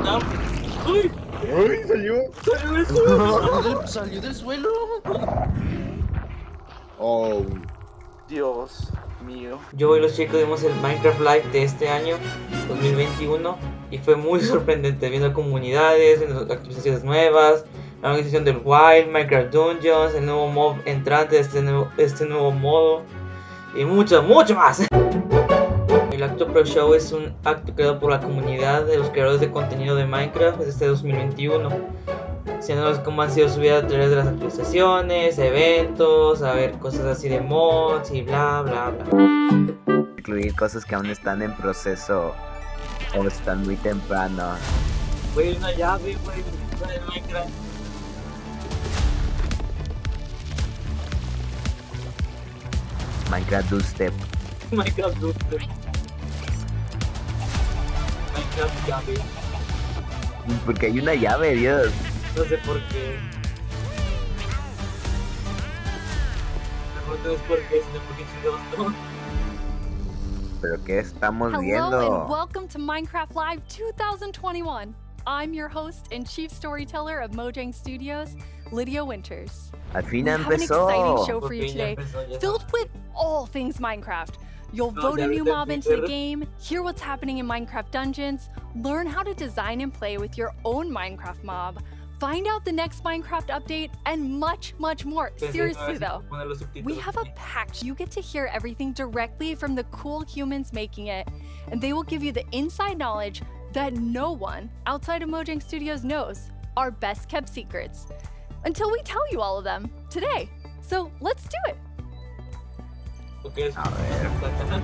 ¡Ay! ¡Ay, salió! ¡Salió del suelo! ¿Salió del suelo? Oh. Dios mío. Yo y los chicos vimos el Minecraft Live de este año, 2021, y fue muy sorprendente viendo comunidades, viendo actualizaciones nuevas, la organización del Wild, Minecraft Dungeons, el nuevo mob entrante de este nuevo modo, y mucho más. El acto Pro Show es un acto creado por la comunidad de los creadores de contenido de Minecraft desde este 2021. Enseñándonos cómo han sido su vida a través de las actualizaciones, eventos, a ver cosas así de mods y bla bla bla. Incluir cosas que aún están en proceso o están muy tempranos. Güey, una llave, güey, una de Minecraft. Minecraft Dubstep. Minecraft Booster. Minecraft llave. Porque hay una llave, Dios. No sé por qué. No es por qué, sino porque chingados no. ¿Pero qué estamos Hello viendo? and welcome to Minecraft Live 2021. I'm your host and chief storyteller of Mojang Studios, Lydia Winters. Al fin We have an exciting empezó. show for you today, filled with all things Minecraft. You'll No, vote a ya new viste el mob into the teaser. game, hear what's happening in Minecraft dungeons, learn how to design and play with your own Minecraft mob, find out the next Minecraft update, and much more. Seriously though, we have a packed. You get to hear everything directly from the cool humans making it, and they will give you the inside knowledge that no one outside of Mojang Studios knows, our best kept secrets, until we tell you all of them today. So let's do it. Porque es A ver. caca.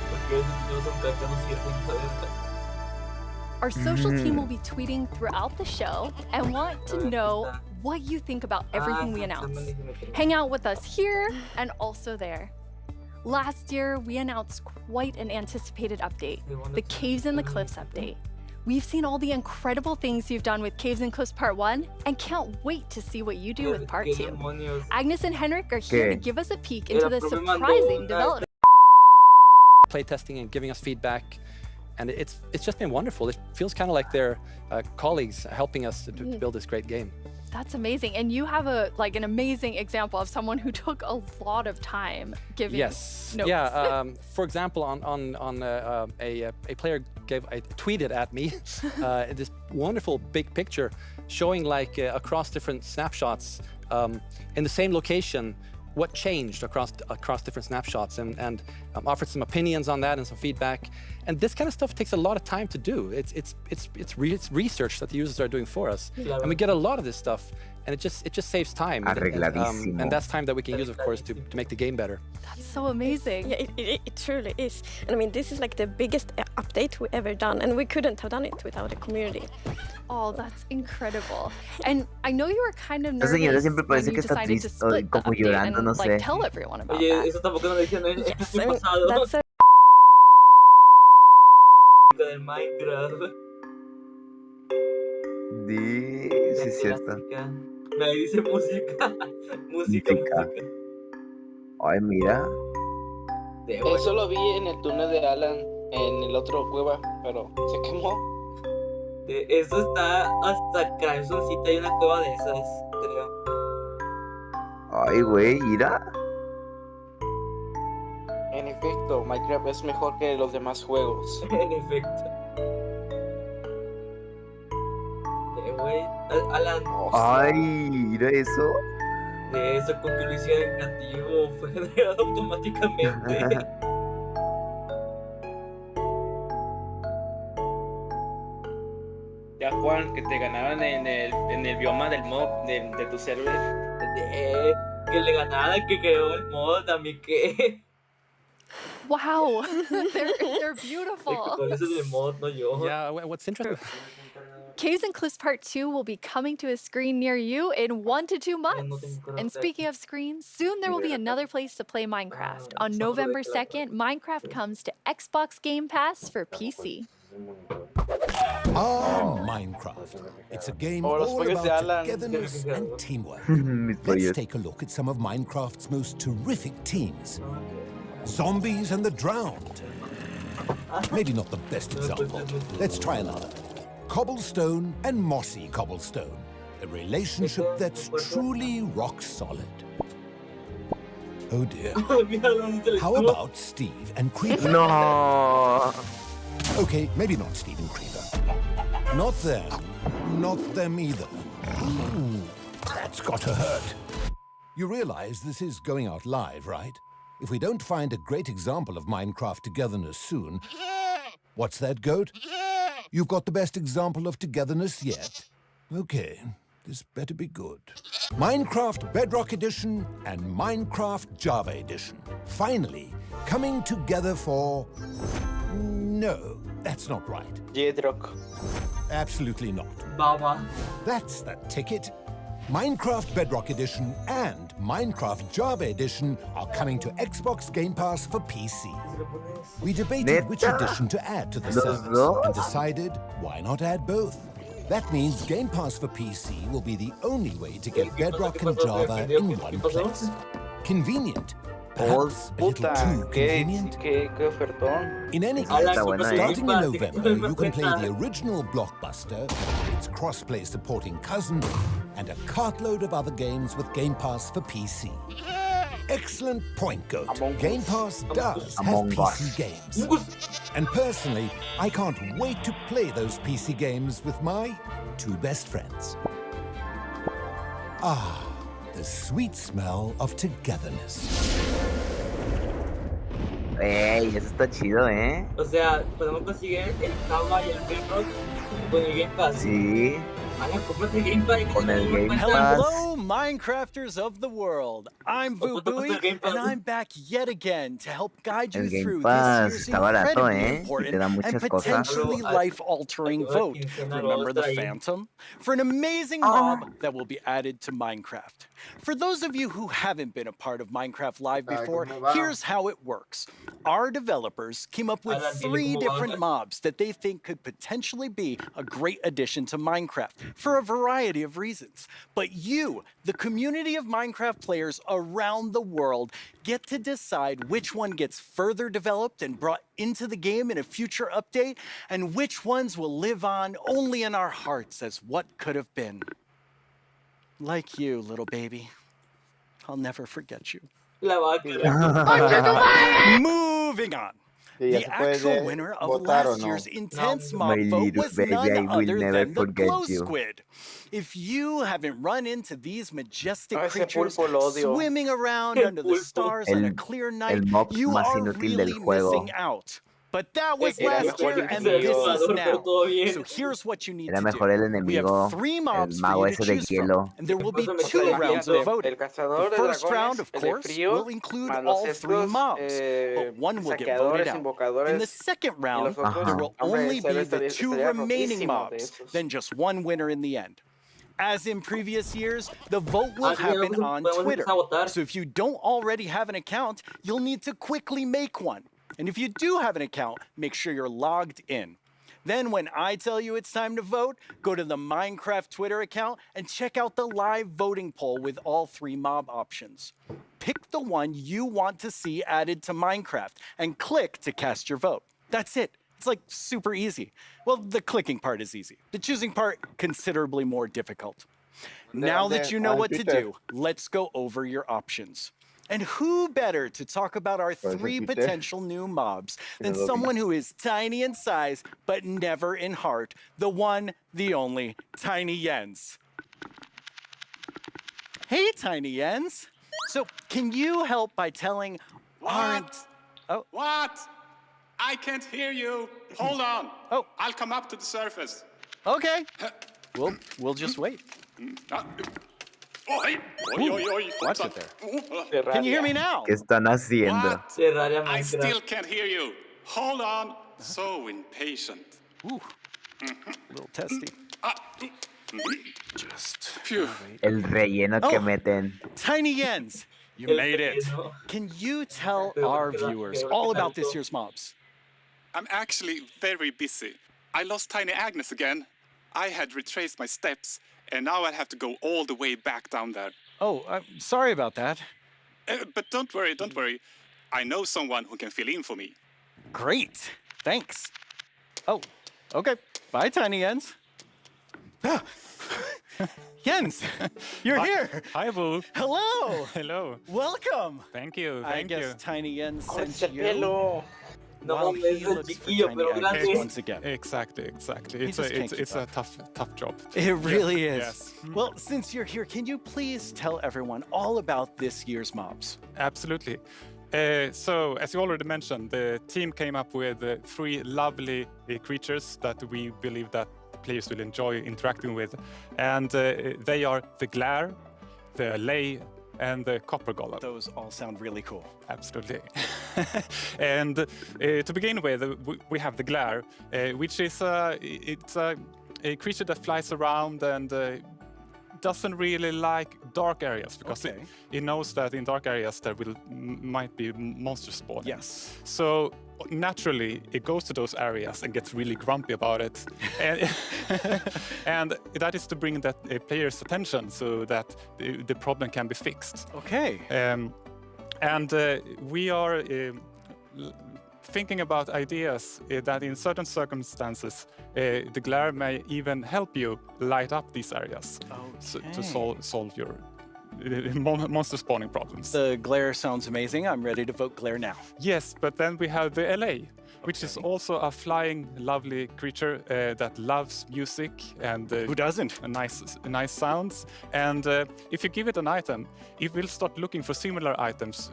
Porque esos son caca, no sirven, ¿sabes? Our social team will be tweeting throughout the show and want to know what you think about everything we announce. Hang out with us here and also there. Last year, we announced quite an anticipated update, the Caves and the Cliffs update. We've seen all the incredible things you've done with Caves and Cliffs Part 1 and can't wait to see what you do with Part 2. Agnes and Henrik are here to give us a peek into the surprising development. Playtesting and giving us feedback, and it's just been wonderful. It feels kind of like they're colleagues helping us to build this great game. That's amazing. And you have an amazing example of someone who took a lot of time giving Yes. notes. Yeah. For example, a player tweeted at me this wonderful big picture showing like across different snapshots in the same location what changed across different snapshots, and offered some opinions on that and some feedback. And this kind of stuff takes a lot of time to do. It's research that the users are doing for us, and we get a lot of this stuff, and it just saves time. Arregladísimo. And that's time that we can use, of course, to make the game better. That's so amazing. Yeah, it truly is. And I mean, this is like the biggest update we ever done, and we couldn't have done it without the community. Oh, that's incredible. And I know you were kind of La señora nervous siempre when parece you que está decided to triste, o split the como update llorando, and no like sé. tell everyone about Oye, that. eso tampoco nos decían el Yes, I año mean, pasado. that's a Del Minecraft. Sí, es cierto. Me dice música. Música. Ay, mira. De bueno. Eso lo vi en el túnel de Alan, en el otro cueva, pero se quemó. Eso está hasta Crimsoncita, hay una cueva de esas, creo. Ay, güey, mira. En efecto, Minecraft es mejor que los demás juegos. En efecto. Güey, Alan, Ay, mira eso. de eso con que lo hiciera creativo, fue generado automáticamente. Ya Juan, que te ganaban en el bioma del mob de tu server. Que le ganara, que creó el mod, también que... Wow, they're beautiful. ¿Cuál es el mod, no yo? Yeah. What's interesting? Caves and Cliffs Part 2 will be coming to a screen near you in 1 to 2 months. And speaking of screens, soon there will be another place to play Minecraft. On November 2nd, Minecraft comes to Xbox Game Pass for PC. Minecraft. It's a game Oh, los all pollos de about Alan. togetherness and teamwork. Mis Let's pollos. take a look at some of Minecraft's most terrific teams. Zombies and the Drowned. maybe not the best example. Let's try another. Cobblestone and mossy cobblestone. A relationship that's truly rock solid. Oh dear. How about Steve and Creeper? No. Okay, maybe not Steve and Creeper. Not them. Not them either. Ooh, that's gotta hurt. You realize this is going out live, right? If we don't find a great example of Minecraft togetherness soon... What's that, Goat? You've got the best example of togetherness yet? Okay, this better be good. Minecraft Bedrock Edition and Minecraft Java Edition. Finally, coming together for... No, that's not right. Jedrock. Absolutely not. Baba. That's the ticket. Minecraft Bedrock Edition and Minecraft Java Edition are coming to Xbox Game Pass for PC. We debated which Neta? edition to add to the Los service dos? and decided why not add both. That means Game Pass for PC will be the only way to get Bedrock and Java in one place. Convenient. Perhaps a little Puta, too qué convenient. ofertón. In any Alan, case, bueno, starting in ¿eh? November, you can play the original Blockbuster, its cross-play supporting cousin, and a cartload of other games with Game Pass for PC. Excellent point, Goat. Among Game Us. Pass does have Among PC Us. games. And personally, I can't wait to play those PC games with my two best friends. Ah, the sweet smell of togetherness. Ey, eso está chido, ¿eh? O sea, podemos conseguir el Java y el Bedrock con el Game Pass. Sí. Alan, cómprate el Game Pass. y Con el Game cuenta. Pass. Hello, Minecrafters of the world. I'm Ojo, Vubui, ojo, Game Pass. and I'm back yet again to help guide you El Game through Pass this year's está barato, incredibly ¿eh? Te important da and muchas cosas. potentially life-altering Ayuda, vote. quincena, Remember the otra ahí. Phantom? For an amazing mob that will be added to Minecraft. For those of you who haven't been a part of Minecraft Live before, here's how it works. Our developers came up with Alan, dile 3 cómo va. different mobs that they think could potentially be a great addition to Minecraft for a variety of reasons. But you, the community of Minecraft players around the world, get to decide which one gets further developed and brought into the game in a future update, and which ones will live on only in our hearts as what could have been. Like you, little baby. I'll never forget you. La vaca. Moving on. Sí, ya The se puede actual winner of votar o last no. year's intense No. mob My vote little was baby, I none will other never than the forget glow you. squid. If you haven't run into these majestic Ese creatures pulpo lo odio. swimming around El under the pulpo. stars on a clear night, mob you más are inútil del really juego. missing out. But that was Era last mejor year, el and enemigo. this is Pero now. todo bien. So here's what you need Era to mejor el do. We enemigo, have 3 mobs el for mago you ese to de choose from, hielo. and there will be Después me 2 toca rounds el of voting. El cazador The de first dragones, round, of el de course, frío, will include más all los 3 estos, mobs, but one will get voted saqueadores, out. invocadores, In the second y round, los otros, there will hombre, only ese be the estaría 2 rotísimo remaining de mobs, esos. then just one winner in the end. As in previous years, the vote will Así ya happen on podemos Twitter. empezar a votar. So if you don't already have an account, you'll need to quickly make one. And if you do have an account, make sure you're logged in. Then when I tell you it's time to vote, go to the Minecraft Twitter account and check out the live voting poll with all 3 mob options. Pick the one you want to see added to Minecraft and click to cast your vote. That's it. It's like super easy. Well, the clicking part is easy. The choosing part, considerably more difficult. Now that you know what to do, let's go over your options. And who better to talk about our 3 potential new mobs than someone who is tiny in size but never in heart, the one, the only, Tiny Jens. Hey, Tiny Jens. So, can you help by telling aren't... Oh, What? I can't hear you. Hold on. Oh. I'll come up to the surface. okay. We'll just wait. Oi, oi, oi, oi. Watch it there. Can you hear me now? ¿Qué están haciendo? What? Terraria I Minecraft. still can't hear you. Hold on. So impatient. Ooh, a little testy. Just phew. El relleno que Oh. meten. Tiny Jens, you El made it. relleno. Can you tell our viewers all about this year's mobs? I'm actually very busy. I lost Tiny Agnes again. I had retraced my steps, and now I have to go all the way back down there. Oh, sorry about that. But don't worry, don't worry. I know someone who can fill in for me. Great. Thanks. Oh, okay. Bye, Tiny Jens. Jens, you're here. Hi, Boo. Hello. Hello. Welcome. Thank you. I Thank you. guess Tiny Jens Con sent ese you. pelo. No, while es he el looks for chiquillo, Tiny pero Jens grande. once again. Exactly. He just can't It's keep a tough job. It really is. Yes. Well, since you're here, can you please tell everyone all about this year's mobs? Absolutely. So, as you already mentioned, the team came up with 3 lovely creatures that we believe that players will enjoy interacting with, and they are the glare, the lay, and the copper golem. Those all sound really cool. Absolutely. And to begin with, we have the glare, which is it's a creature that flies around and doesn't really like dark areas because it knows that in dark areas there might be monsters spawning. Yes. So naturally it goes to those areas and gets really grumpy about it, and that is to bring that player's attention so that the problem can be fixed. Okay. And we are thinking about ideas that in certain circumstances the glare may even help you light up these areas to solve your monster spawning problems. The glare sounds amazing. I'm ready to vote glare now. Yes, but then we have the LA, which is also a flying, lovely creature that loves music and who doesn't? Nice sounds. And if you give it an item, it will start looking for similar items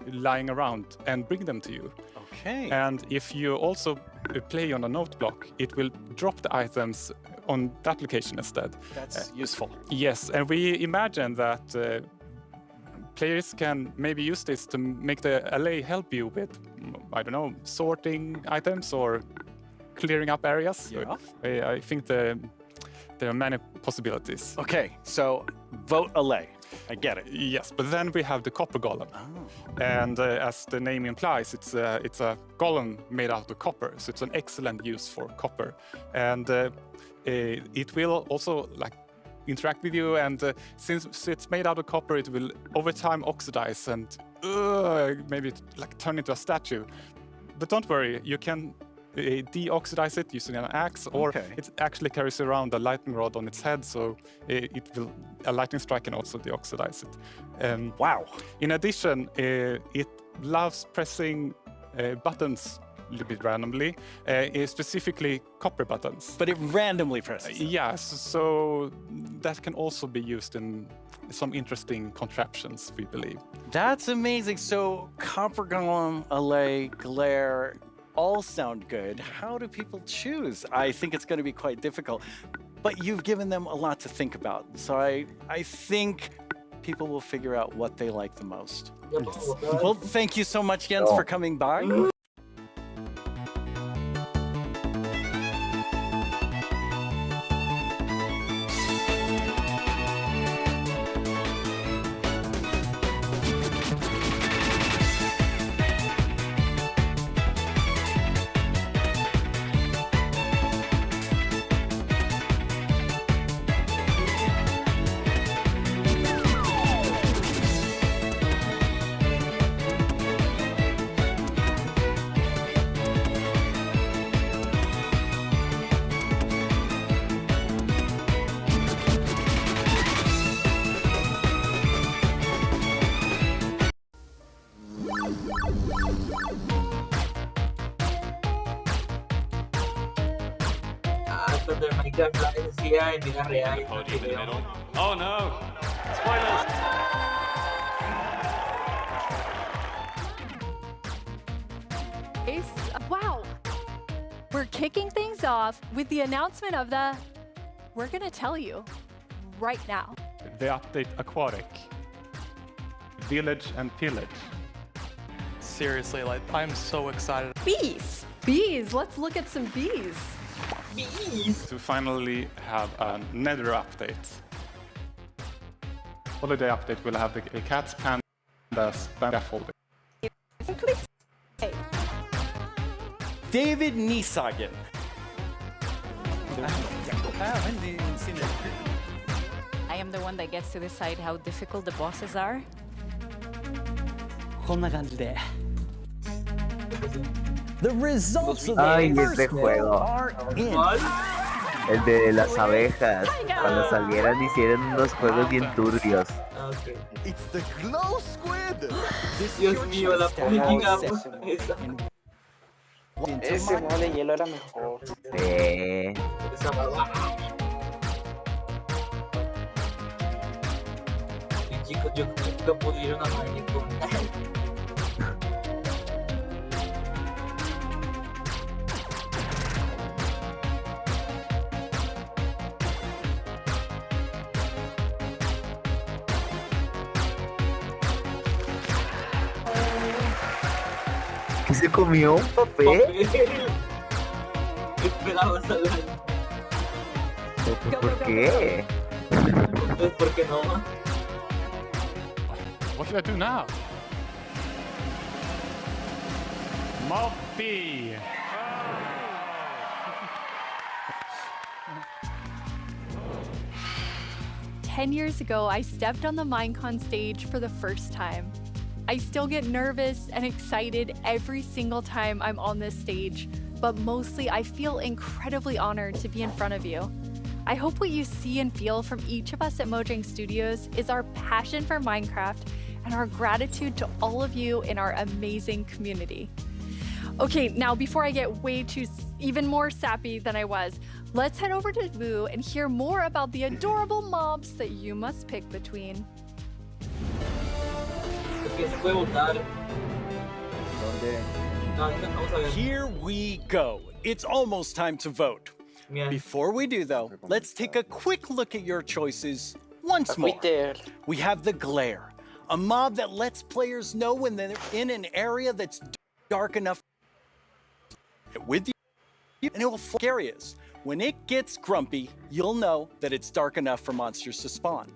lying around and bring them to you. Okay. And if you also play on a note block, it will drop the items on that location instead. That's useful. Yes, and we imagine that players can maybe use this to make the LA help you with, I don't know, sorting items or clearing up areas. Yeah. I think there are many possibilities. Okay, so vote LA. I get it. Yes, but then we have the copper golem. Oh. And as the name implies, it's a golem made out of copper, so it's an excellent use for copper. And it will also interact with you, and since it's made out of copper, it will over time oxidize and maybe turn into a statue. But don't worry, you can deoxidize it using an axe, or it actually carries around a lightning rod on its head, so a lightning strike can also deoxidize it. Wow. In addition, it loves pressing buttons a little bit randomly, specifically copper buttons. But it randomly presses them. Yes, so that can also be used in some interesting contraptions, we believe. That's amazing. So copper golem, LA, glare, all sound good. How do people choose? I think it's going to be quite difficult, but you've given them a lot to think about. So I think people will figure out what they like the most. Well, thank you so much, Jens, for coming by. De Minecraft Live decía en vida real. Oh no! Spoilers! Wow! We're kicking things off with the announcement of the... We're gonna tell you right now. The update Aquatic, Village and Pillage. Seriously, I'm so excited. Bees! Bees! Let's look at some bees. Bees! To finally have a Nether update. Holiday update will have the cats, pandas, scaffolding. David Niesagen. I am the one that gets to decide how difficult the bosses are. The results of the Ay, first este one juego. are in. El de las abejas. Cuando salieran hicieron unos juegos bien turbios. Okay. It's the glow squid. Dios mío, la política. Ese modo de hielo era mejor. Esa mamá. Y chicos, yo nunca pude ir a una magnitud. ¿Qué se comió? ¿Un papel? ¿Qué esperabas, Alan? ¿Por qué? Entonces, ¿por qué no? What should I do now? Moppy! 10 years ago, I stepped on the Minecon stage for the first time. I still get nervous and excited every single time I'm on this stage, but mostly I feel incredibly honored to be in front of you. I hope what you see and feel from each of us at Mojang Studios is our passion for Minecraft and our gratitude to all of you in our amazing community. Okay, now before I get even more sappy than I was, let's head over to Vu and hear more about the adorable mobs that you must pick between. Here we go. It's almost time to vote. Before we do though, let's take a quick look at your choices once more. We have the glare, a mob that lets players know when they're in an area that's dark enough with you, and it will flag areas. When it gets grumpy, you'll know that it's dark enough for monsters to spawn.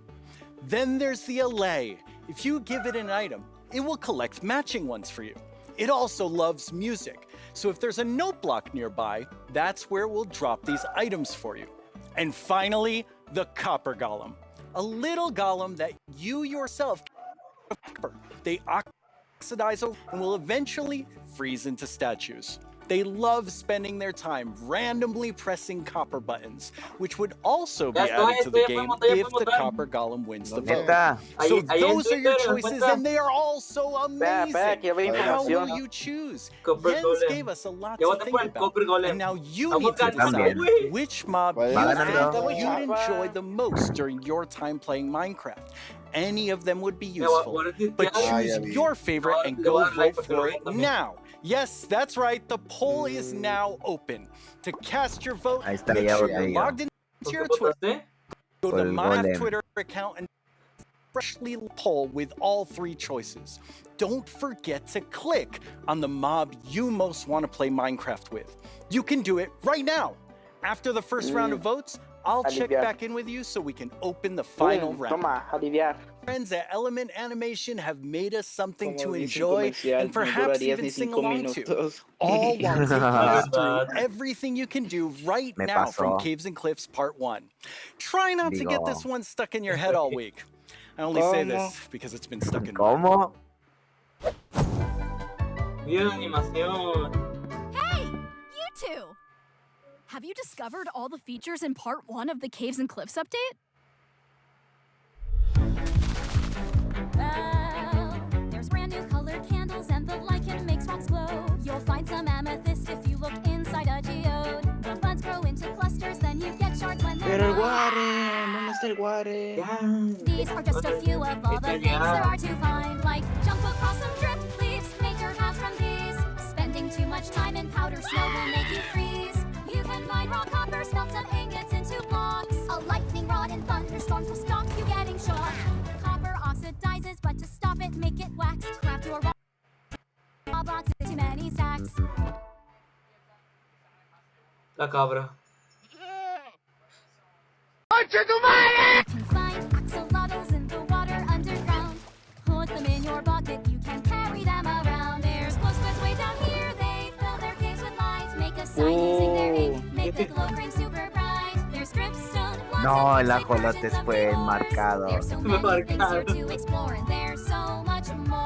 Then there's the allay. If you give it an item, it will collect matching ones for you. It also loves music, so if there's a note block nearby, that's where we'll drop these items for you. And finally, the copper golem, a little golem that you yourself can. They oxidize and will eventually freeze into statues. They love spending their time randomly pressing copper buttons, which would also be added to the game if the copper golem wins the vote. So those are your choices, and they are all so amazing. How will you choose? Jens gave us a lot to think about, and now you need to decide which mob you think you'd enjoy the most during your time playing Minecraft. Any of them would be useful, but choose your favorite and go vote for it now. Yes, that's right. The poll is now open. To cast your vote, make sure you're logged into your Twitter. Go to my Twitter account and freshly poll with all 3 choices. Don't forget to click on the mob you most want to play Minecraft with. You can do it right now. After the first round of votes, I'll check back in with you so we can open the final round. Friends at Element Animation have made us something to enjoy and perhaps even sing along to. All while taking us through everything you can do right now from Caves and Cliffs Part 1. Try not to get this one stuck in your head all week. I only say this because it's been stuck in mine. Hey, you two! Have you discovered all the features in Part 1 of the Caves and Cliffs update? Well, there's brand new colored candles and the lichen makes rocks glow. You'll find some amethyst if you look inside a geode. The buds grow into clusters, then you get shards when they're Pero el water, ¿dónde está el water? These are just a few of all the things there are to find, like jump across some drift leaves, make your paths from these. Spending too much time in powder snow will make you freeze. You can mine raw copper, smelt some ingots into blocks. A lightning rod and thunderstorms will stop you getting shot. Copper oxidizes, but to stop it, make it wax. Craft your raw blocks into many stacks. La cabra. You can find axolotls in the water underground. Put them in your bucket, you can carry them around. There's glow squids way down here, they fill their caves with light. Make a sign using their ink, make the glow frame super bright. There's dripstone, No, el ajolote fue marcado. There's so many things here to explore, and there's so much more.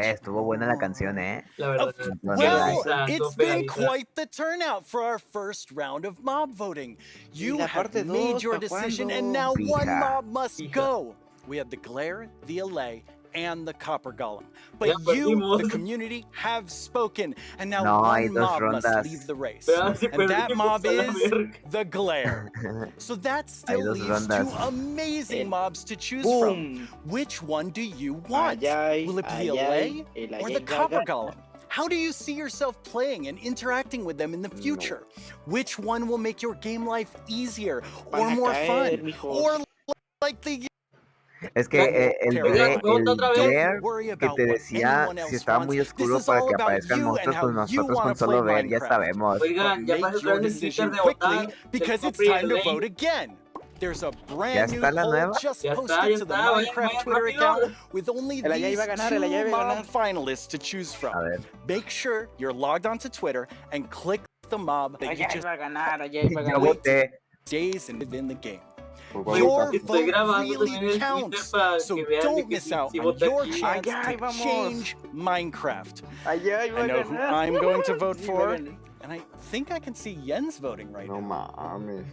Estuvo buena la canción, La verdad. Well, it's been quite the turnout for our first round of mob voting. You have made your decision, and now one mob must go. We have the glare, the allay, and the copper golem. But you, the community, have spoken, and now one mob must leave the race. And that mob is the glare. So that still leaves two amazing mobs to choose from. Which one do you want? Will it be the allay or the copper golem? How do you see yourself playing and interacting with them in the future? Which one will make your game life easier or more fun? Or like the... Es que el glare que te decía, si estaba muy oscuro para que aparezcan monstruos, pues nosotros con solo ver ya sabemos. Oigan, ya pasó your decision quickly because it's time to vote again. There's a brand new poll just posted to the Minecraft Twitter account with only these two mob finalists to choose from. Make sure you're logged onto Twitter and click the mob that you just days and within the game. Your vote really counts, so don't miss out on your chance to change Minecraft. I know who I'm going to vote for, and I think I can see Jens voting right now. Mames.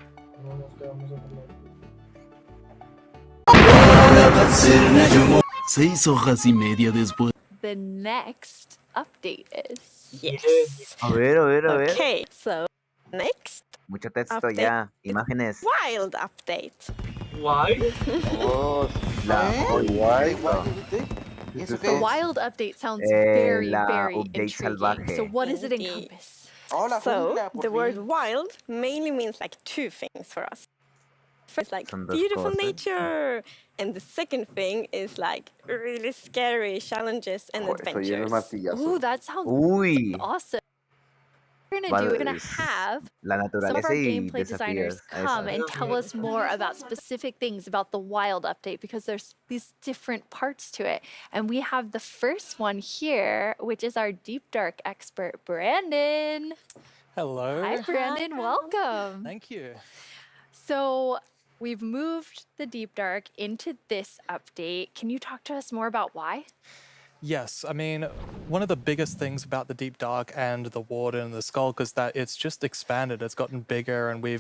6 hojas y media después. The next update is... Yes. A ver. Okay, so next. Mucho texto ya, imágenes. Wild update. Wild? The wild update sounds very, very intriguing. Salvaje. So what does it encompass? So the word wild mainly means like two things for us. First, like beautiful nature, and the second thing is like really scary challenges and adventures. Ooh, that sounds awesome. We're gonna have some of our gameplay designers come and tell us more about specific things about the wild update, because there's these different parts to it. And we have the first one here, which is our deep dark expert, Brandon. Hello. Hi, Brandon. Welcome. Thank you. So we've moved the deep dark into this update. Can you talk to us more about why? Yes, I mean, one of the biggest things about the Deep Dark and the Warden and the Skulk is that it's just expanded, it's gotten bigger, and we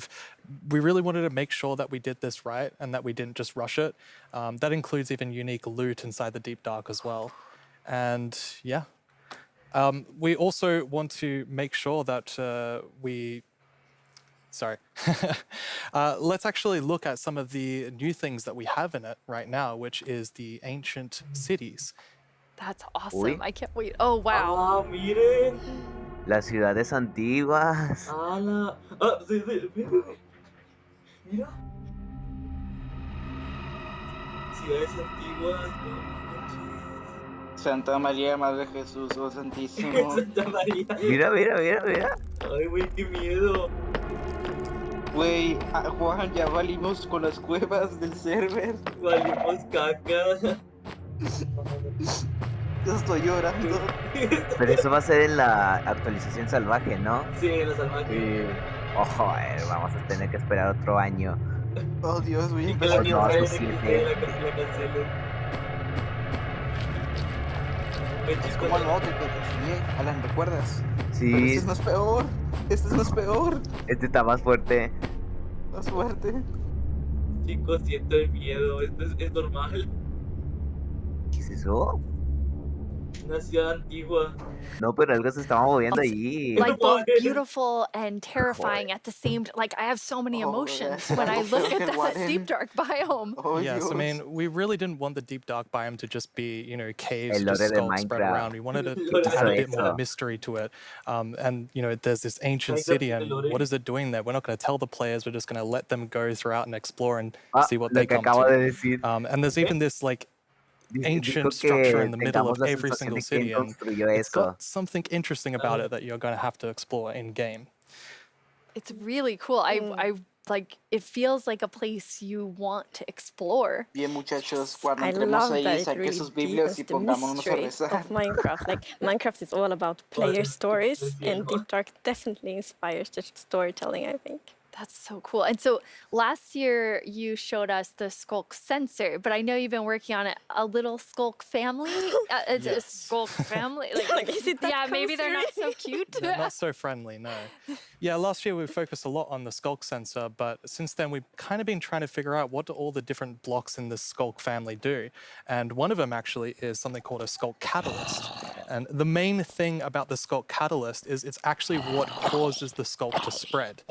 really wanted to make sure that we did this right and that we didn't just rush it. That includes even unique loot inside the Deep Dark as well. And yeah, we also want to make sure that let's actually look at some of the new things that we have in it right now, which is the ancient cities. That's awesome. I can't wait. Oh, wow. Miren. Las ciudades antiguas. Sí. Mira. Ciudades antiguas. Santa María, Madre de Jesús, oh Santísimo. Santa María. Mira. Ay, güey, qué miedo. Güey, Juan, ya valimos con las cuevas del server. Valimos caca. Yo estoy llorando. Pero eso va a ser en la actualización salvaje, ¿no? Sí, en la salvaje. Sí. Ojo, vamos a tener que esperar otro año. Oh, Dios, voy a empezar empezar a a llorar. Es como el otro que te enseñé, Alan, ¿recuerdas? Sí. Pero este es más peor. Este es más peor. Este está más fuerte. Más fuerte. Chicos, siento el miedo. Esto es normal. ¿Qué es eso? Una ciudad antigua. No, pero algo se estaba moviendo allí. Like both beautiful and terrifying at the same time. Like, I have so many emotions when I look at that deep dark biome. Yes, I mean, we really didn't want the deep dark biome to just be, you know, caves just skulks spread around. We wanted it to have a bit more mystery to it. And, you know, there's this ancient city, and what is it doing there? We're not going to tell the players. We're just going to let them go throughout and explore and see what they come to. And there's even this, like, ancient structure in the middle of every single city, and it's got something interesting about it that you're going to have to explore in game. It's really cool. I like, it feels like a place you want to explore. Bien, muchachos, cuando entremos ahí, saque sus Biblias y pongámonos a rezar. Of Minecraft. Like, Minecraft is all about player stories, and Deep Dark definitely inspires the storytelling, I think. That's so cool. And so last year you showed us the skulk sensor, but I know you've been working on a little skulk family. It's a skulk family. Is it that yeah, maybe they're not cozy? so cute. Not so friendly, no. Yeah, last year we focused a lot on the skulk sensor, but since then we've kind of been trying to figure out what do all the different blocks in the skulk family do. And one of them actually is something called a skulk catalyst. And the main thing about the skulk catalyst is it's actually what causes the skulk to spread.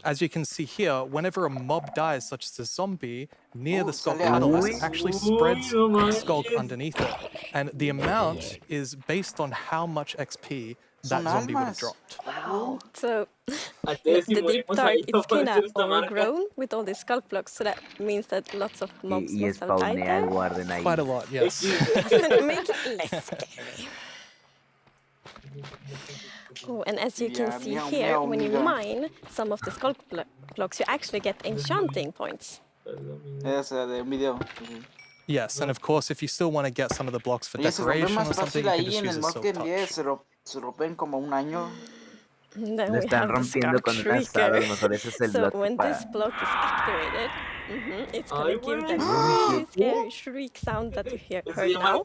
As you can see here, whenever a mob dies, such as a zombie, near the skulk catalyst, it actually spreads the skulk underneath it. And the amount is based on how much XP that zombie would have dropped. Wow. So the deep dark, it's kind of overgrown with all these skulk blocks, so that means that lots of mobs must have died there. Quite a lot, yes. Make it less scary. Oh, and as you can see here, when you mine some of the skulk blocks, you actually get enchanting points. Yes, and of course, if you still want to get some of the blocks for decoration or something, you can just use a silk touch. Then Lo we están have the rompiendo skulk con una asada, a lo shrieker. mejor ese es el So bloque when para... this block is activated, it's gonna give that really scary shriek sound that you heard now,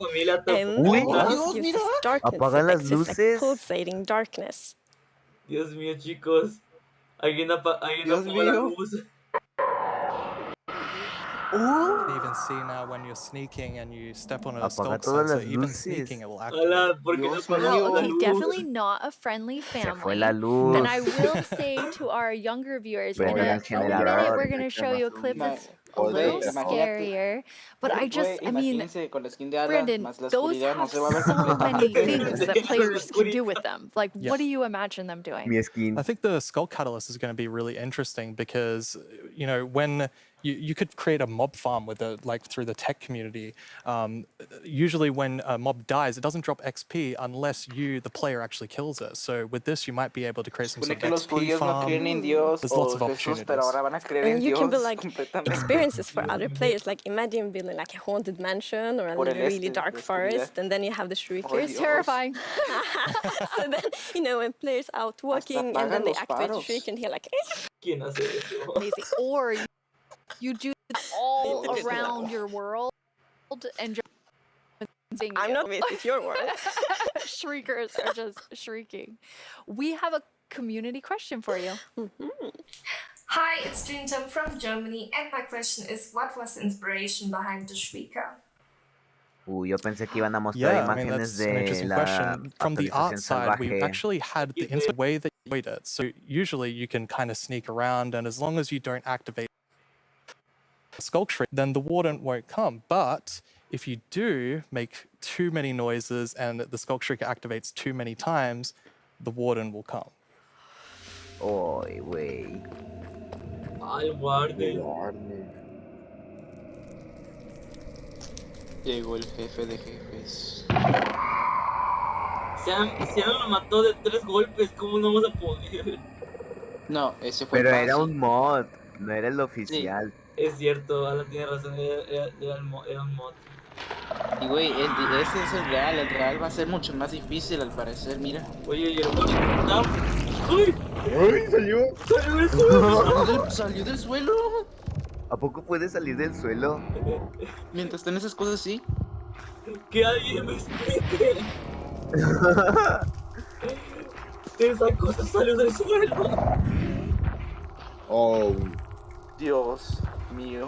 and this gives this darkness Apaga las effect, so it's like luces. pulsating darkness. Dios mío, chicos. Alguien apagó la luz. You even see now when you're sneaking and you step on a skulk sensor, even sneaking it will activate. Wow, okay, definitely not a friendly family. And I will say to our younger viewers, in a minute we're going to show you a clip that's a little scarier. But I mean, Brandon, those have so many things that players can do with them. Like, what do you imagine them doing? I think the Skulk Catalyst is going to be really interesting because, you know, when you could create a mob farm with through the tech community. Usually when a mob dies, it doesn't drop XP unless you, the player, actually kills it. So with this, you might be able to create some sort of XP farm. There's lots of opportunities. And you can build like experiences for other players. Like imagine building like a haunted mansion or a really dark forest, and then you have the shriekers. Terrifying. So then, you know, when players out walking and then they activate the shriek and hear like Amazing. Or you do it all around your world and just I'm not with your world. Shriekers are just shrieking. We have a community question for you. Hi, it's Jinjam from Germany, and my question is, what was the inspiration behind the Shrieker? Yo pensé que iban a mostrar imágenes that's an interesting de question. la From the art actualización side, we salvaje. actually had the way that you made it. So usually you can kind of sneak around, and as long as you don't activate Skulk Shriek, then the warden won't come. But if you do make too many noises and the Skulk Shrieker activates too many times, the warden will come. Oy, güey. Ay, guarde. Llegó el jefe de jefes. Sean lo mató de 3 golpes, ¿cómo no vamos a poder? No, ese fue Pero el era paso. un mod, no era el oficial. Es cierto, Alan tiene razón, era un mod. Y güey, ese es el real va a ser mucho más difícil al parecer, mira. Oye, y el mod está... ¡Uy! ¡Uy! ¿Salió? ¡Salió del suelo! ¿Salió del suelo? ¿A poco puede salir del suelo? Mientras tenés esas cosas, sí. Que alguien me explique. Esa cosa salió del suelo. Oh. Dios mío.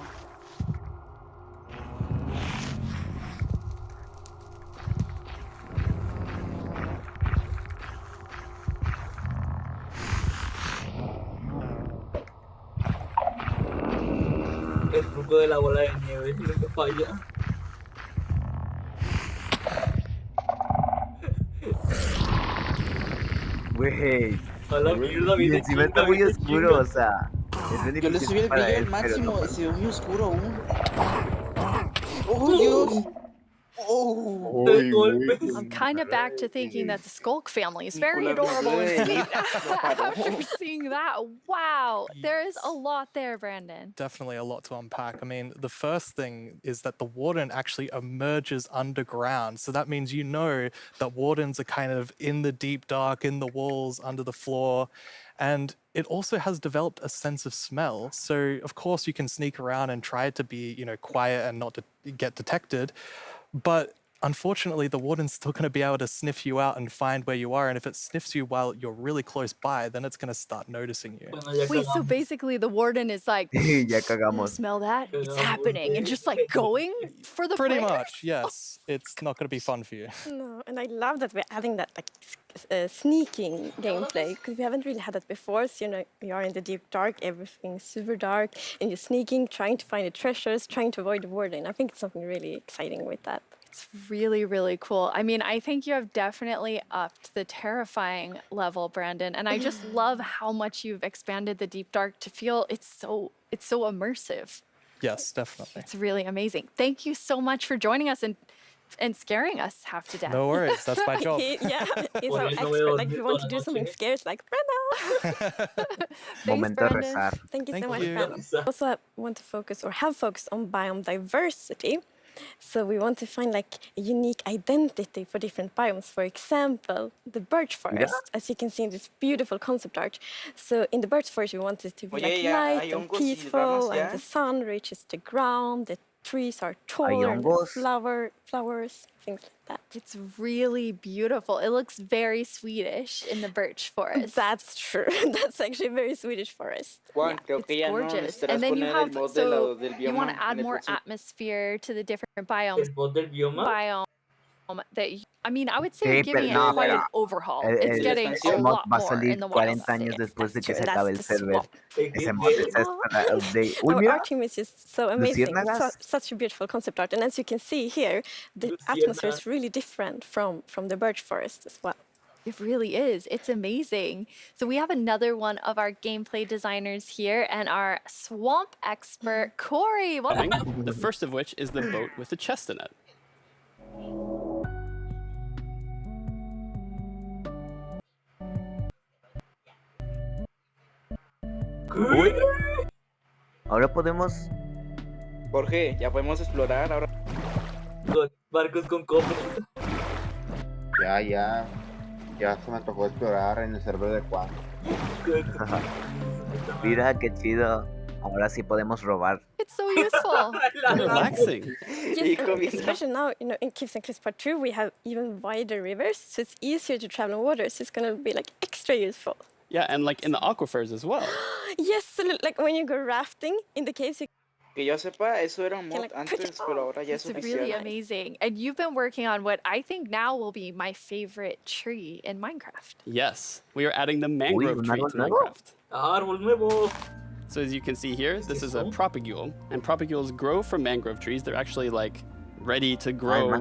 El truco de la bola de nieve, nunca falla. Güey. A la mierda, Y viene encima está muy oscuro, o sea. Es bien Yo le difícil subí el para brillo él, al pero máximo no y se ve muy oscuro aún. ¡Oh, Dios! ¡Oh! I'm kind of back to thinking that the Skulk family is very adorable indeed. After seeing that, wow, there is a lot there, Brandon. Definitely a lot to unpack. I mean, the first thing is that the warden actually emerges underground. So that means you know that wardens are kind of in the deep dark, in the walls, under the floor. And it also has developed a sense of smell. So of course you can sneak around and try to be, quiet and not to get detected. But unfortunately, the warden's still going to be able to sniff you out and find where you are. And if it sniffs you while you're really close by, then it's going to start noticing you. Wait, so basically the warden is like, Ya cagamos. smell that? It's happening. And just like going for the Pretty players? much, yes. It's not going to be fun for you. No, and I love that we're adding that sneaking gameplay, because we haven't really had that before. So, you are in the deep dark, everything's super dark, and you're sneaking, trying to find the treasures, trying to avoid the warden. I think it's something really exciting with that. It's really, really cool. I mean, I think you have definitely upped the terrifying level, Brandon. And I just love how much you've expanded the deep dark to feel it's so immersive. Yes, definitely. It's really amazing. Thank you so much for joining us and scaring us half to death. No worries, that's my job. He's our expert. Like, if we want to do something scary, it's like, Brenda! Momento de rezar. Thank you so Thank much, you. Brandon. Also, I want to focus or have focused on biome diversity. So we want to find like a unique identity for different biomes. For example, the birch forest, as you can see in this beautiful concept art. So in the birch forest, we want it to be like light and peaceful, and the sun reaches the ground. The trees are taller, and the flowers, things like that. It's really beautiful. It looks very Swedish in the birch forest. That's true. That's actually a very Swedish forest. Juan, creo que It's ya no gorgeous. necesitarás And then you poner have, el mod so del you want to bioma add en el more próximo. atmosphere to the different biomes. ¿El bot del bioma? I mean, I would say we're giving it quite an overhaul. It's getting a mod lot va a more salir in the wild. 40 años después de que se That's acabe el the server. swap. Ese mod es para update. Uy, Our mira, art team is just so amazing. It's luciérnagas. such a beautiful concept art. And as you can see here, the atmosphere is really different from the birch forest as well. It really is. It's amazing. So we have another one of our gameplay designers here and our swamp expert, Corey. The first of which is the boat with the chest in it. Uy. Ahora podemos. Jorge, ya podemos explorar ahora. Barcos con cofres. Ya se me tocó explorar en el server de Juan. Mira qué chido. Ahora sí podemos robar. It's so useful. Relaxing. Yes, especially now, in Caves and Cliffs Part 2, we have even wider rivers, so it's easier to travel on water, so it's going to be like extra useful. Yeah, and like in the aquifers as well. Yes, so like when you go rafting in the caves, Que yo sepa, eso era un mod antes, pero ahora ya es It's oficial. really amazing. And you've been working on what I think now will be my favorite tree in Minecraft. Yes, we are adding the mangrove un tree árbol to nuevo. Minecraft. Árbol nuevo. So as you can see here, this is a propagule, and propagules grow from mangrove trees. They're actually like ready to grow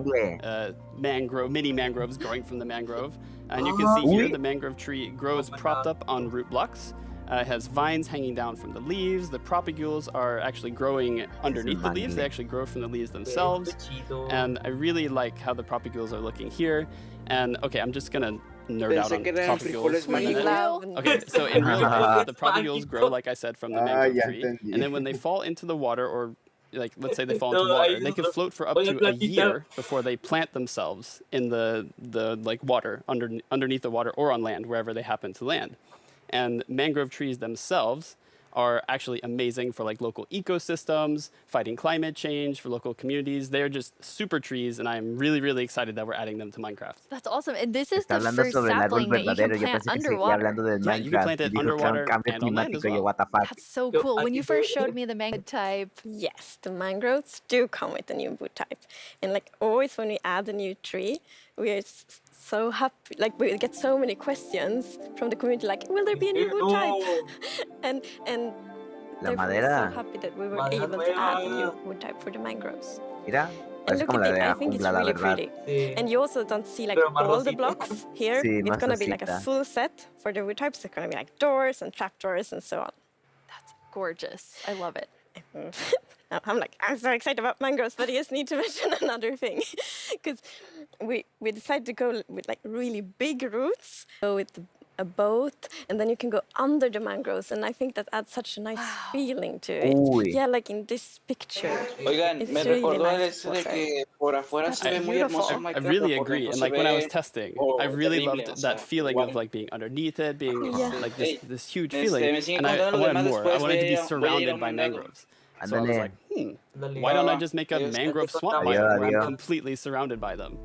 mini mangroves growing from the mangrove. And you can see here the mangrove tree grows propped up on root blocks. It has vines hanging down from the leaves. The propagules are actually growing underneath the leaves. They actually grow from the leaves themselves. And I really like how the propagules are looking here. And okay, I'm just gonna nerd out on propagules for a minute. Okay, so in real life, the propagules grow, like I said, from the mangrove tree. And then when they fall into the water, or like let's say they fall into water, they can float for up to a year before they plant themselves in the like water, underneath the water or on land, wherever they happen to land. And mangrove trees themselves are actually amazing for like local ecosystems, fighting climate change, for local communities. They're just super trees, and I'm really, really excited that we're adding them to Minecraft. That's awesome. And this is the first sapling that you can plant underwater. Yeah, you can plant it underwater and on land as well. That's so cool. When you first showed me the mangrove type. Yes, the mangroves do come with a new wood type. And like always when we add a new tree, we are so happy. Like we get so many questions from the community, like, will there be a new wood type? and therefore we're so happy that we were able to add a new wood type for the mangroves. Mira, And look at it, I think it's really pretty. And you also don't see like all the blocks here. It's gonna be like a full set for the wood types. It's gonna be like doors and trapdoors and so on. That's gorgeous. I love it. I'm so excited about mangroves, but I just need to mention another thing. Because we decided to go with like really big roots, go with a boat, and then you can go under the mangroves, and I think that adds such a nice feeling to it. Uy. Yeah, like in this picture. Oigan, It's me really recordó nice ese de que por afuera se ve muy hermoso el I Minecraft, really pero por agree, dentro and se like when I was ve testing, I terrible, really o loved sea, that feeling wow. of like being underneath it, being like this huge Me feeling, siguen and I contando los wanted demás more. I después, wanted to be voy a ir a surrounded un by mandado. mangroves. So I was like, Dale. why don't I Va, just make a Dios, mangrove swamp Adiós, biome where I'm adiós. completely surrounded by them?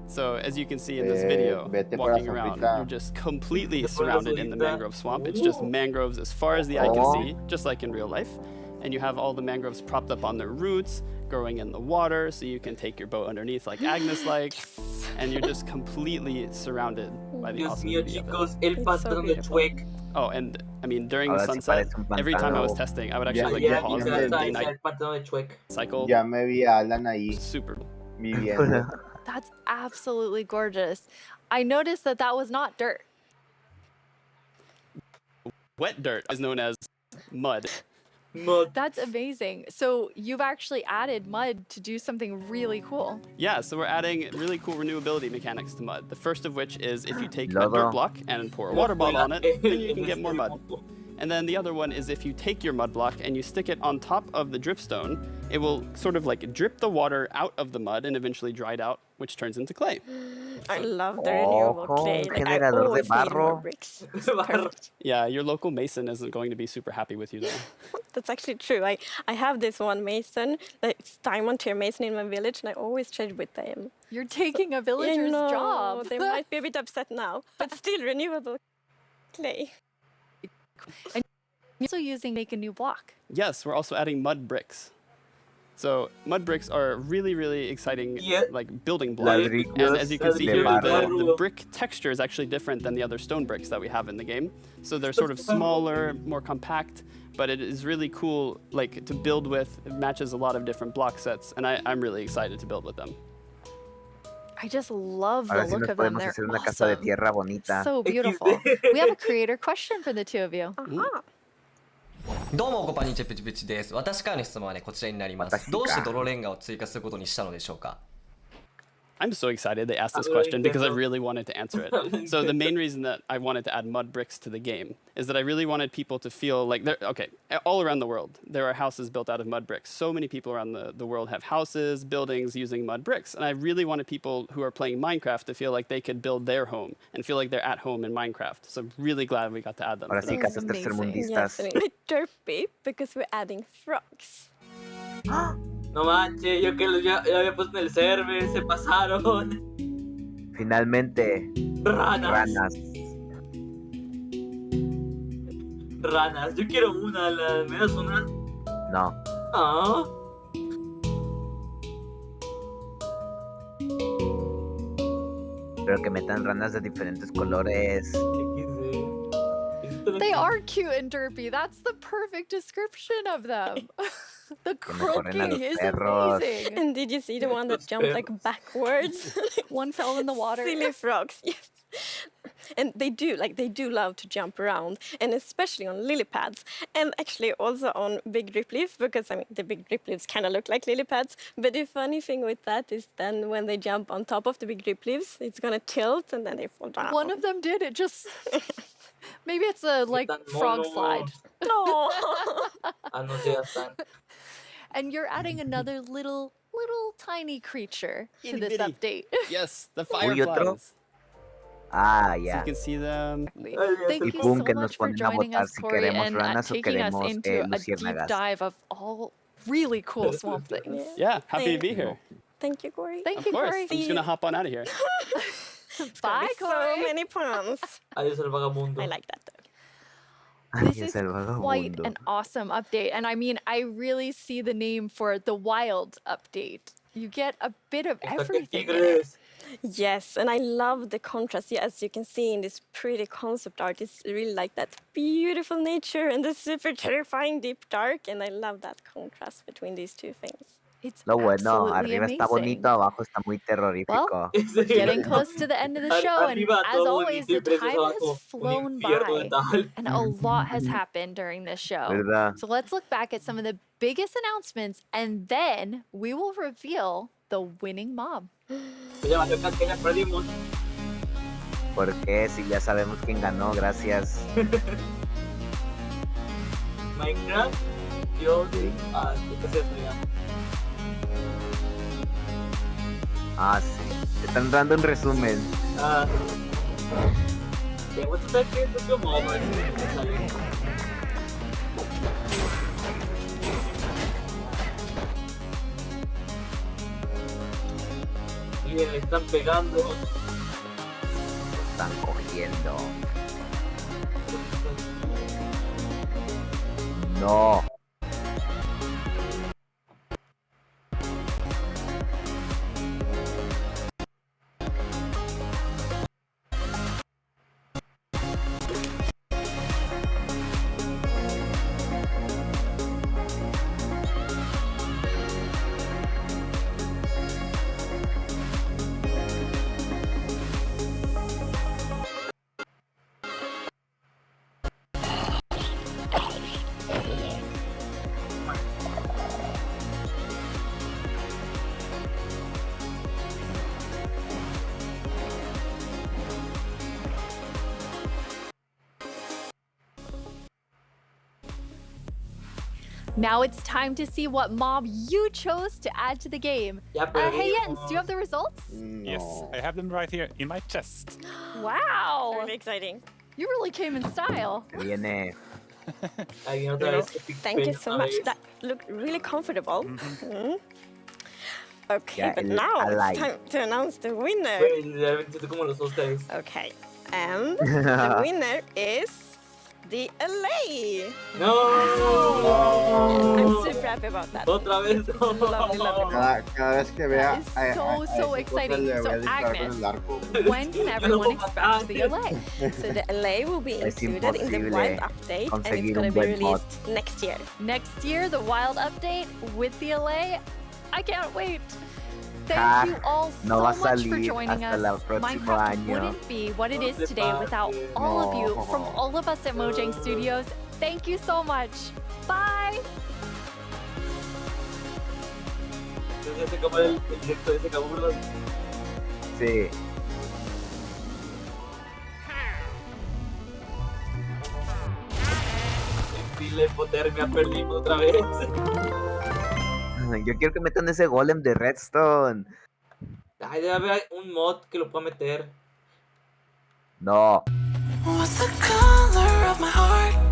So as you can see in this video, Vete para walking la around, sopita. you're just completely Vete para la surrounded in the sopita. mangrove swamp. It's just mangroves as far as the eye can Oh. see, just like in real life. And you have all the mangroves propped up on their roots, growing in the water, so you can take your boat underneath like Agnes likes, and you're just completely surrounded by the Dios awesome mío, beauty of it. chicos, el patrón de Chuec. Oh, and I mean, during the Ahora sí sunset, parece un every time I was pantano. testing, I would Ya, actually ya, like pause ya the me- day-night El patrón de Chuec. cycle. Ya me vi a Alan ahí Super. viviendo. That's absolutely gorgeous. I noticed that that was not dirt. Wet dirt is known as mud. Mud. That's amazing. So you've actually added mud to do something really cool. Yeah, so we're adding really cool renewability mechanics to mud. The first of which is if you take a Lodo. dirt block and pour a water bottle on it, then you can get more mud. And then the other one is if you take your mud block and you stick it on top of the dripstone, it will sort of like drip the water out of the mud and eventually dry it out, which turns into clay. I love the renewable Ojo, clay. un Like, I generador de always need more barro. bricks. Barro. Yeah, your local mason isn't going to be super happy with you though. That's actually true. I have this one mason, it's diamond tier mason in my village, and I always trade with them. You're taking a villager's I know, job. They might be a bit upset now, but still renewable clay. And you're also using make a new block. Yes, we're also adding mud bricks. So mud bricks are a really, really exciting like building block. And as you can see here, the brick texture is actually different than the other stone bricks that we have in the game. So they're sort of smaller, more compact, but it is really cool like to build with. It matches a lot of different block sets, and I'm really excited to build with them. I just love the Ahora sí look nos of them. podemos They're hacer una casa de awesome. tierra bonita. So beautiful. We have a creator question for the two of you. Uh-huh. どうもこんにちはプチプチです。私からの質問はねこちらになります。どうして泥レンガを追加することにしたのでしょうか。 I'm so excited they asked this question because I really wanted to answer it. So the main reason that I wanted to add mud bricks to the game is that I really wanted people to feel like they're okay. All around the world, there are houses built out of mud bricks. So many people around the world have houses, buildings using mud bricks. And I really wanted people who are playing Minecraft to feel like they could build their home and feel like they're at home in Minecraft. So I'm really glad we got to add them. Ahora sí, casas tercermundistas. Yes, and it's derpy because we're adding frogs. No manches, yo que ya había puesto en el server, se pasaron. Finalmente. Ranas. Ranas, yo quiero una, ¿me das una? No. Ah. Pero que metan ranas de diferentes colores. They are cute and derpy. That's the perfect description of them. The croaking is amazing. And did you see the one that jumped like backwards? One fell in the water. Silly frogs, yes. And they do love to jump around, and especially on lily pads, and actually also on big drip leaf, because I mean the big drip leaves kind of look like lily pads. But the funny thing with that is then when they jump on top of the big drip leaves, it's gonna tilt and then they fall down. One of them did. It just maybe it's a like frog slide. No. And you're adding another little tiny creature to Itty this bitty. update. Yes, the Uy, otro. fireflies. Ah, So ya. you can see them. Thank Y you pum, so que nos much for ponen a joining votar us, si Corey, queremos and ranas o taking us queremos into a deep luciérnagas. dive of all really cool swamp things. Yeah, happy to be here. Thank you, Corey. Thank Of you, course. Corey. I'm just gonna hop on out of here. Bye, Corey. So many puns. Adiós el vagabundo. I like that though. This is quite an awesome update. And I mean, I really see the name for the wild update. You get a bit of everything in it. Yes, and I love the contrast. Yeah, as you can see in this pretty concept art, it's really like that beautiful nature and the super terrifying deep dark, and I love that contrast between these two things. It's Lo bueno, absolutely arriba está amazing. bonito, abajo está muy Well, terrorífico. we're getting close to the end of the show, and Arriba as todo always, bonito y the precioso, time abajo has un flown infierno by, total. and a lot has happened during this show. ¿Verdad? So let's look back at some of the biggest announcements, and then we will reveal the winning mob. Ya perdimos. ¿Por qué? Si ya sabemos quién ganó, gracias. Minecraft, yo ¿qué es esto ya? Sí. Te están dando un resumen. What's that game? What's your mob? Le están pegando. Están cogiendo. No. Now it's time to see what mob you chose to add to the game. Hey Jens, do you have the results? Yes, I have them right here in my chest. Wow! Really exciting. You really came in style. Viene. Thank you so much. That looked really comfortable. Okay, Yeah, but it now looked it's alike. time to announce the winner. Okay, and the winner is the LA. No! Yes, I'm super happy about that. Otra vez. Lovely, lovely. Cada vez que vea So exciting. So Agnes, when can everyone expect the LA? So the LA will be Es included in the imposible Wild update, and it's conseguir going un to be buen mod. released next year. Next year, the Wild update with the LA. I can't wait. Thank you all no so va a much for salir joining hasta el us. próximo Minecraft año. wouldn't be what it is today without all of you, from all of us at Mojang Studios. Thank you so much. Bye. Ya se acabó el directo de ese caburro. Sí. Dile hipotermia, perdimos otra vez. Yo quiero que metan ese golem de redstone. Ay, debe haber un mod que lo pueda meter. No. What's the color of my heart?